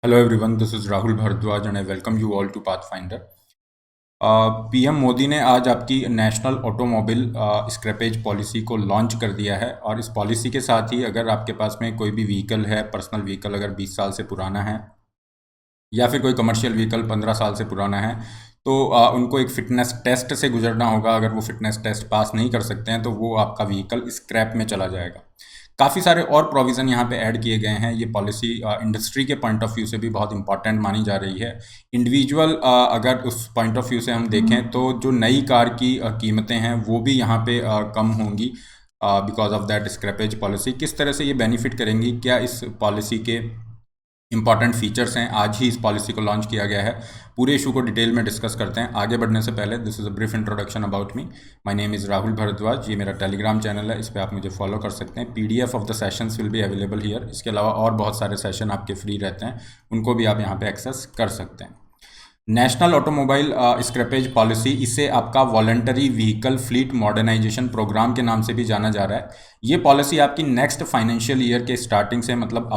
Hello everyone, this is Rahul Bharadwaj and I welcome you all to Pathfinder. PM Modi ने आज आपकी national automobile scrappage policy को launch कर दिया है और इस पॉलिसी के साथ ही अगर आपके पास में कोई भी व्हीकल है, पर्सनल व्हीकल अगर 20 साल से पुराना है या फिर कोई कमर्शियल व्हीकल 15 साल से पुराना है तो उनको एक फ़िटनेस टेस्ट से गुजरना होगा। अगर वो फ़िटनेस टेस्ट पास नहीं कर सकते हैं तो वो आपका व्हीकल स्क्रैप में चला जाएगा। काफ़ी सारे और प्रोविज़न यहाँ पे ऐड किए गए हैं। ये पॉलिसी इंडस्ट्री के पॉइंट ऑफ व्यू से भी बहुत इंपॉर्टेंट मानी जा रही है। इंडिविजुअल अगर उस पॉइंट ऑफ व्यू से हम देखें तो जो नई कार की कीमतें हैं वो भी यहाँ पे कम होंगी because of that scrappage policy. किस तरह से ये बेनिफिट करेंगी, क्या इस पॉलिसी के इंपॉर्टेंट फीचर्स हैं, आज ही इस पॉलिसी को लॉन्च किया गया है। पूरे इशू को डिटेल में डिस्कस करते हैं। आगे बढ़ने से पहले this is a brief introduction about me. My name is Rahul Bhardwaj. ये मेरा टेलीग्राम चैनल है, इस पर आप मुझे फॉलो कर सकते हैं। PDF of the sessions will be available here. इसके अलावा और बहुत सारे सेशन आपके फ्री रहते हैं, उनको भी आप यहाँ पे एक्सेस कर सकते हैं। नेशनल ऑटोमोबाइल स्क्रैपेज पॉलिसी, इसे आपका voluntary vehicle fleet modernisation programme के नाम से भी जाना जा रहा है। ये पॉलिसी आपकी नेक्स्ट फाइनेंशियल ईयर के स्टार्टिंग से मतलब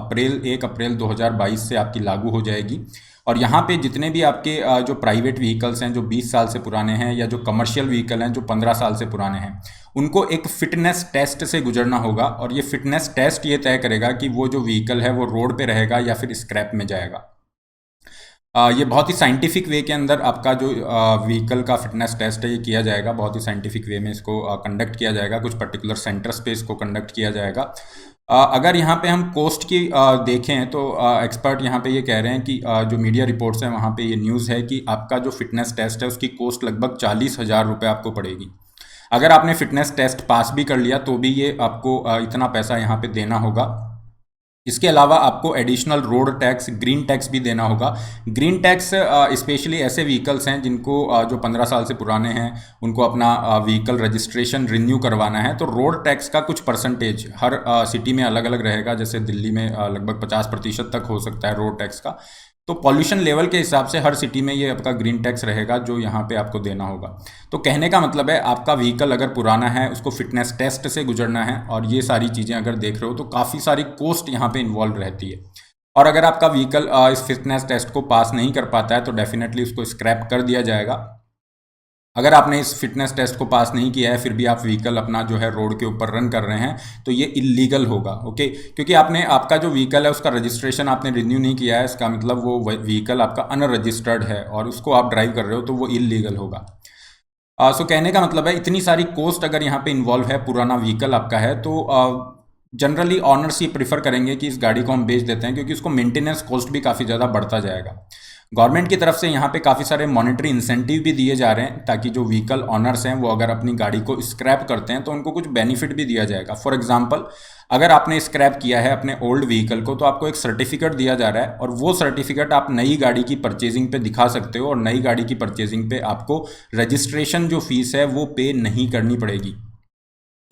1 अप्रैल 2022 से आपकी लागू हो जाएगी। और यहाँ पे जितने भी आपके जो प्राइवेट व्हीकल्स हैं जो 20 साल से पुराने हैं या जो कमर्शियल व्हीकल हैं जो 15 साल से पुराने हैं, उनको एक फिटनेस टेस्ट से गुजरना होगा। और ये फिटनेस टेस्ट ये तय करेगा कि वो जो व्हीकल है वो रोड पे रहेगा या फिर स्क्रैप में जाएगा। ये बहुत ही साइंटिफिक वे के अंदर आपका जो व्हीकल का फिटनेस टेस्ट है ये किया जाएगा। बहुत ही साइंटिफिक वे में इसको कंडक्ट किया जाएगा। कुछ पर्टिकुलर सेंटर्स पे इसको कंडक्ट किया जाएगा। अगर यहाँ पे हम कोस्ट की देखें तो एक्सपर्ट यहाँ पे ये कह रहे हैं कि जो मीडिया रिपोर्ट्स हैं वहाँ पे ये न्यूज़ है कि आपका जो फिटनेस टेस्ट है उसकी कॉस्ट लगभग 40,000 रुपये आपको पड़ेगी। अगर आपने फिटनेस टेस्ट पास भी कर लिया तो भी ये आपको इतना पैसा यहाँ पे देना होगा। इसके अलावा आपको additional road tax, green tax भी देना होगा। ग्रीन टैक्स स्पेशली ऐसे व्हीकल्स हैं जिनको जो 15 साल से पुराने हैं उनको अपना व्हीकल रजिस्ट्रेशन रिन्यू करवाना है, तो रोड टैक्स का कुछ परसेंटेज हर सिटी में अलग अलग रहेगा। जैसे दिल्ली में लगभग 50% तक हो सकता है रोड टैक्स का। तो पॉल्यूशन लेवल के हिसाब से हर सिटी में ये आपका ग्रीन टैक्स रहेगा जो यहाँ पे आपको देना होगा। तो कहने का मतलब है आपका व्हीकल अगर पुराना है उसको फिटनेस टेस्ट से गुजरना है और ये सारी चीज़ें अगर देख रहे हो तो काफ़ी सारी कॉस्ट यहाँ पे इन्वॉल्व रहती है। और अगर आपका व्हीकल इस फिटनेस टेस्ट को पास नहीं कर पाता है तो डेफिनेटली उसको स्क्रैप कर दिया जाएगा। अगर आपने इस फिटनेस टेस्ट को पास नहीं किया है फिर भी आप व्हीकल अपना जो है रोड के ऊपर रन कर रहे हैं तो ये इलीगल होगा। ओके, क्योंकि आपने आपका जो व्हीकल है उसका रजिस्ट्रेशन आपने रिन्यू नहीं किया है, इसका मतलब वो व्हीकल आपका अनरजिस्टर्ड है और उसको आप ड्राइव कर रहे हो तो वो इलीगल होगा। सो कहने का मतलब है इतनी सारी कॉस्ट अगर यहाँ पे इन्वॉल्व है, पुराना व्हीकल आपका है तो जनरली ऑनर्स ये प्रीफर करेंगे कि इस गाड़ी को हम बेच देते हैं क्योंकि उसको मेंटेनेंस कॉस्ट भी काफ़ी ज़्यादा बढ़ता जाएगा। गवर्नमेंट की तरफ से यहाँ पे काफ़ी सारे मॉनेटरी इंसेंटिव भी दिए जा रहे हैं ताकि जो व्हीकल ऑनर्स हैं वो अगर अपनी गाड़ी को स्क्रैप करते हैं तो उनको कुछ बेनिफिट भी दिया जाएगा। फॉर एग्जांपल, अगर आपने स्क्रैप किया है अपने ओल्ड व्हीकल को तो आपको एक सर्टिफिकेट दिया जा रहा है और वो सर्टिफिकेट आप नई गाड़ी की परचेजिंग पे दिखा सकते हो और नई गाड़ी की परचेजिंग पे आपको रजिस्ट्रेशन जो फीस है वो पे नहीं करनी पड़ेगी।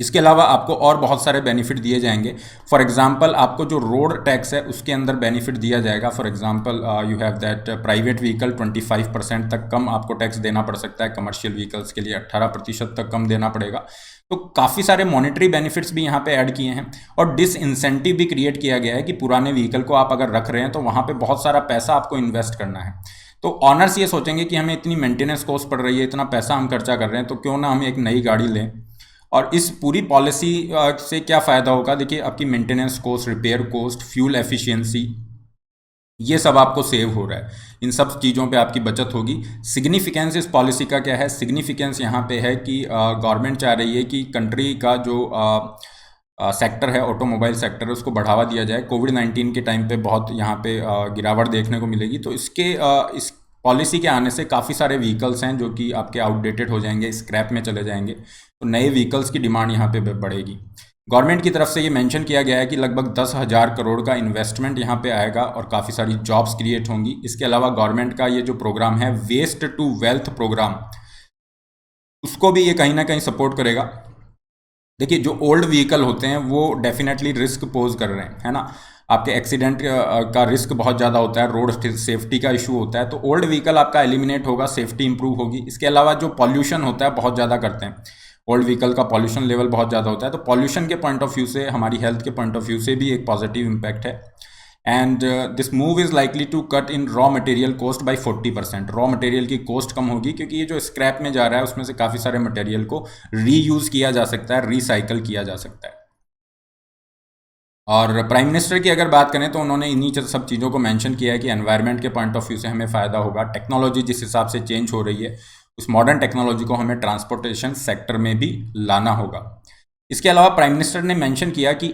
इसके अलावा आपको और बहुत सारे बेनिफिट दिए जाएंगे। फॉर एग्जांपल, आपको जो रोड टैक्स है उसके अंदर बेनिफिट दिया जाएगा। For example, you have that private vehicle 25% तक कम आपको टैक्स देना पड़ सकता है। कमर्शियल व्हीकल्स के लिए 18% तक कम देना पड़ेगा। तो काफ़ी सारे मॉनेटरी बेनिफिट्स भी यहाँ पे ऐड किए हैं और डिसइंसेंटिव भी क्रिएट किया गया है कि पुराने व्हीकल को आप अगर रख रहे हैं तो वहाँ पे बहुत सारा पैसा आपको इन्वेस्ट करना है। तो ऑनर्स ये सोचेंगे कि हमें इतनी मेंटेनेंस कॉस्ट पड़ रही है, इतना पैसा हम खर्चा कर रहे हैं, तो क्यों ना हम एक नई गाड़ी लें। और इस पूरी पॉलिसी से क्या फ़ायदा होगा, देखिए आपकी maintenance cost, repair cost, fuel efficiency, ये सब आपको सेव हो रहा है। इन सब चीज़ों पे आपकी बचत होगी। सिग्निफिकेंस इस पॉलिसी का क्या है? सिग्निफिकेंस यहाँ पे है कि गवर्नमेंट चाह रही है कि कंट्री का जो सेक्टर है, ऑटोमोबाइल सेक्टर है, उसको बढ़ावा दिया जाए। कोविड-19 के टाइम पे बहुत यहाँ पे गिरावट देखने को मिलेगी, तो इस पॉलिसी के आने से काफ़ी सारे व्हीकल्स हैं जो कि आपके आउटडेटेड हो जाएंगे, स्क्रैप में चले जाएंगे, तो नए व्हीकल्स की डिमांड यहाँ पे बढ़ेगी। गवर्नमेंट की तरफ से ये मेंशन किया गया है कि लगभग 10,000 करोड़ का इन्वेस्टमेंट यहाँ पे आएगा और काफ़ी सारी जॉब्स क्रिएट होंगी। इसके अलावा गवर्नमेंट का ये जो प्रोग्राम है वेस्ट टू वेल्थ प्रोग्राम, उसको भी ये कहीं ना कहीं सपोर्ट करेगा। देखिए, जो ओल्ड व्हीकल होते हैं वो डेफिनेटली रिस्क पोज कर रहे हैं, है ना। आपके एक्सीडेंट का रिस्क बहुत ज़्यादा होता है, रोड सेफ्टी का इशू होता है, तो ओल्ड व्हीकल आपका एलिमिनेट होगा, सेफ्टी इंप्रूव होगी। इसके अलावा जो पॉल्यूशन होता है बहुत ज़्यादा करते हैं, ओल्ड व्हीकल का पॉल्यूशन लेवल बहुत ज़्यादा होता है, तो पॉल्यूशन के पॉइंट ऑफ व्यू से, हमारी हेल्थ के पॉइंट ऑफ व्यू से भी एक पॉजिटिव इम्पैक्ट है। And this move is likely to cut in raw material cost by 40%। Raw material की कॉस्ट कम होगी क्योंकि ये जो स्क्रैप में जा रहा है उसमें से काफ़ी सारे मटेरियल को रीयूज़ किया जा सकता है, रिसाइकल किया जा सकता है। और प्राइम मिनिस्टर की अगर बात करें तो उन्होंने इन्हीं सब चीज़ों को मेंशन किया है कि एनवायरनमेंट के पॉइंट ऑफ व्यू से हमें फ़ायदा होगा। टेक्नोलॉजी जिस हिसाब से चेंज हो रही है उस मॉडर्न टेक्नोलॉजी को हमें ट्रांसपोर्टेशन सेक्टर में भी लाना होगा। इसके अलावा प्राइम मिनिस्टर ने मेंशन किया कि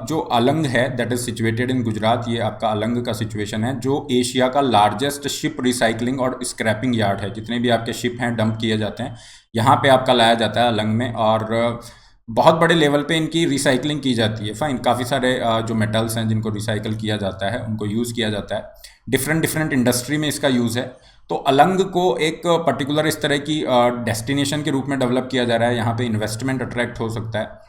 जो अलंग है that is situated in Gujarat, ये आपका अलंग का सिचुएशन है जो एशिया का लार्जेस्ट शिप रिसाइकलिंग और स्क्रैपिंग यार्ड है। जितने भी आपके शिप हैं डंप किए जाते हैं यहाँ पे आपका लाया जाता है अलंग में, और बहुत बड़े लेवल पे इनकी रिसाइकलिंग की जाती है। फाइन, काफ़ी सारे जो मेटल्स हैं जिनको रिसाइकल किया जाता है उनको यूज़ किया जाता है, डिफरेंट डिफरेंट इंडस्ट्री में इसका यूज़ है। तो अलंग को एक पर्टिकुलर इस तरह की डेस्टिनेशन के रूप में डेवलप किया जा रहा है, यहाँ पे इन्वेस्टमेंट अट्रैक्ट हो सकता है।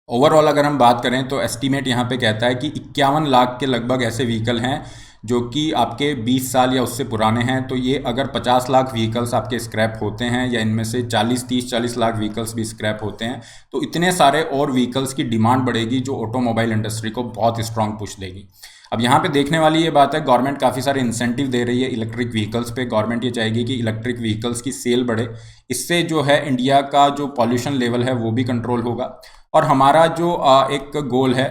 ओवरऑल अगर हम बात करें तो एस्टीमेट यहाँ पे कहता है कि 51 लाख के लगभग ऐसे व्हीकल हैं जो कि आपके 20 साल या उससे पुराने हैं। तो ये अगर 50 लाख व्हीकल्स आपके स्क्रैप होते हैं या इनमें से 40 लाख व्हीकल्स भी स्क्रैप होते हैं तो इतने सारे और व्हीकल्स की डिमांड बढ़ेगी जो ऑटोमोबाइल इंडस्ट्री को बहुत स्ट्रॉन्ग पुश देगी। अब यहाँ पे देखने वाली ये बात है, गवर्नमेंट काफ़ी सारे इंसेंटिव दे रही है इलेक्ट्रिक व्हीकल्स पे। गवर्नमेंट ये चाहेगी कि इलेक्ट्रिक व्हीकल्स की सेल बढ़े, इससे जो है इंडिया का जो पॉल्यूशन लेवल है वो भी कंट्रोल होगा। और हमारा जो एक गोल है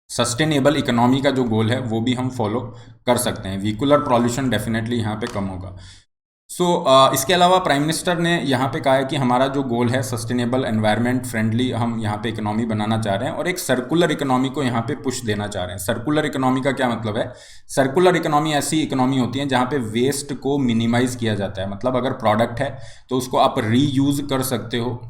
सस्टेनेबल इकोनॉमी का जो गोल है वो भी हम फॉलो कर सकते हैं। व्हीकुलर पॉल्यूशन डेफिनेटली यहाँ पे कम होगा। इसके अलावा प्राइम मिनिस्टर ने यहाँ पे कहा है कि हमारा जो गोल है सस्टेनेबल एनवायरनमेंट फ्रेंडली हम यहाँ पे इकोनॉमी बनाना चाह रहे हैं और एक सर्कुलर इकोनॉमी को यहाँ पे पुश देना चाह रहे हैं। सर्कुलर इकोनॉमी का क्या मतलब है? सर्कुलर इकोनॉमी ऐसी इकोनॉमी होती है जहाँ पे वेस्ट को मिनिमाइज किया जाता है। मतलब अगर प्रोडक्ट है तो उसको आप रीयूज़ कर सकते हो,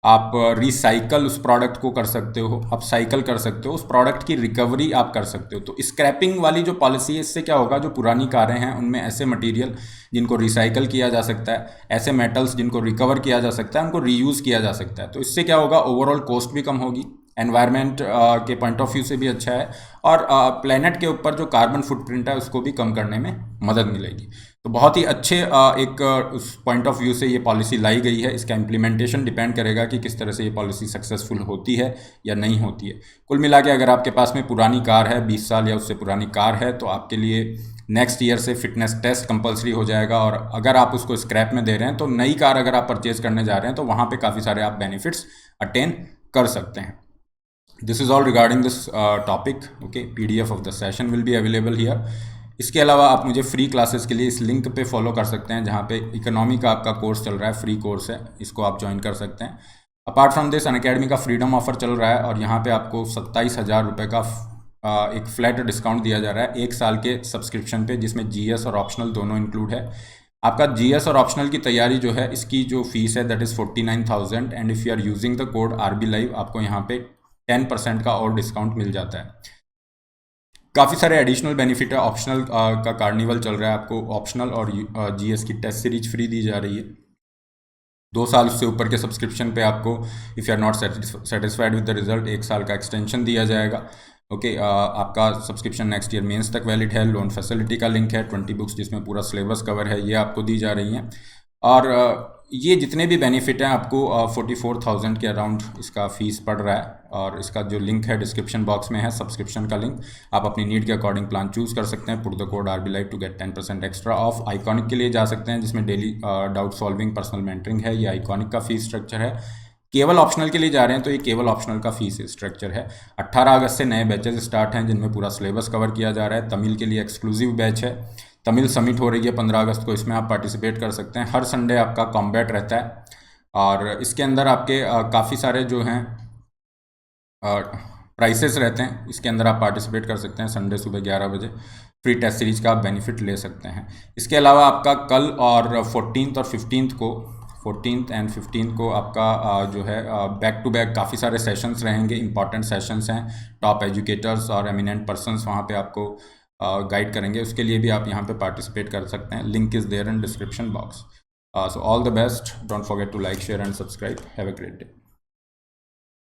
आप रिसाइकल उस प्रोडक्ट को कर सकते हो, आप साइकिल कर सकते हो, उस प्रोडक्ट की रिकवरी आप कर सकते हो। तो स्क्रैपिंग वाली जो पॉलिसी है इससे क्या होगा, जो पुरानी कारें हैं उनमें ऐसे मटेरियल जिनको रिसाइकल किया जा सकता है, ऐसे मेटल्स जिनको रिकवर किया जा सकता है, उनको रीयूज़ किया जा सकता है। तो इससे क्या होगा, ओवरऑल कॉस्ट भी कम होगी, एनवायरनमेंट के पॉइंट ऑफ व्यू से भी अच्छा है, और प्लेनेट के ऊपर जो कार्बन फुटप्रिंट है उसको भी कम करने में मदद मिलेगी। तो बहुत ही अच्छे एक उस पॉइंट ऑफ व्यू से ये पॉलिसी लाई गई है। इसका इम्प्लीमेंटेशन डिपेंड करेगा कि किस तरह से ये पॉलिसी सक्सेसफुल होती है या नहीं होती है। कुल मिला के अगर आपके पास में पुरानी कार है, 20 साल या उससे पुरानी कार है, तो आपके लिए नेक्स्ट ईयर से फिटनेस टेस्ट कंपलसरी हो जाएगा। और अगर आप उसको स्क्रैप में दे रहे हैं तो नई कार अगर आप परचेज करने जा रहे हैं तो वहाँ पे काफ़ी सारे आप बेनिफिट्स अटेन कर सकते हैं। This is all regarding this topic. Okay, PDF of the session will be available here. इसके अलावा आप मुझे फ्री क्लासेस के लिए इस लिंक पे फॉलो कर सकते हैं जहाँ पे इकोनॉमी का आपका कोर्स चल रहा है, फ्री कोर्स है, इसको आप ज्वाइन कर सकते हैं। अपार्ट फ्रॉम दिस अनअकैडमी का फ्रीडम ऑफर चल रहा है और यहाँ पे आपको 27,000 रुपये का एक फ्लैट डिस्काउंट दिया जा रहा है 1 साल के सब्सक्रिप्शन पे, जिसमें GS और ऑप्शनल दोनों इंक्लूड है। आपका GS और ऑप्शनल की तैयारी जो है इसकी जो फीस है that is 49,000 and if you are using the code RB Live आपको यहाँ पे 10% का और डिस्काउंट मिल जाता है। काफ़ी सारे एडिशनल बेनिफिट है। ऑप्शनल का कार्निवल चल रहा है, आपको ऑप्शनल और GS की टेस्ट सीरीज फ्री दी जा रही है। 2 साल से ऊपर के सब्सक्रिप्शन पे आपको if you are not satisfied with the result 1 साल का एक्सटेंशन दिया जाएगा। ओके, आपका सब्सक्रिप्शन नेक्स्ट ईयर मेंस तक वैलिड है। लोन फैसिलिटी का लिंक है, 20 बुक्स जिसमें पूरा सिलेबस कवर है, ये आपको दी जा रही हैं। और ये जितने भी बेनिफिट हैं आपको 44,000 के अराउंड इसका फ़ीस पड़ रहा है। और इसका जो लिंक है डिस्क्रिप्शन बॉक्स में है, सब्सक्रिप्शन का लिंक, आप अपनी नीड के अकॉर्डिंग प्लान चूज़ कर सकते हैं। Put the code RB Live to get 10% extra off. Iconic के लिए जा सकते हैं जिसमें daily doubt solving, personal mentoring है, ये आइकॉनिक का फीस स्ट्रक्चर है। केवल ऑप्शनल के लिए जा रहे हैं तो ये केवल ऑप्शनल का फीस स्ट्रक्चर है। 18 अगस्त से नए बैचेज स्टार्ट हैं जिनमें पूरा सिलेबस कवर किया जा रहा है। तमिल के लिए एक्सक्लूसिव बैच है, तमिल समिट हो रही है 15 अगस्त को, इसमें आप पार्टिसिपेट कर सकते हैं। हर संडे आपका कॉम्बैट रहता है और इसके अंदर आपके काफ़ी सारे जो हैं प्राइसेस रहते हैं। इसके अंदर आप पार्टिसिपेट कर सकते हैं। संडे सुबह 11 बजे फ्री टेस्ट सीरीज का आप बेनिफिट ले सकते हैं। इसके अलावा आपका कल और 14th और 15th को, 14th एंड 15th को आपका जो है बैक टू बैक काफ़ी सारे सेशंस रहेंगे, इंपॉर्टेंट सेशंस हैं। टॉप एजुकेटर्स और एमिनेंट पर्सन्स वहाँ पे आपको गाइड करेंगे। उसके लिए भी आप यहाँ पे पार्टिसिपेट कर सकते हैं। Link is there in description box. So all the best, don't forget to like, share and subscribe. Have a great day.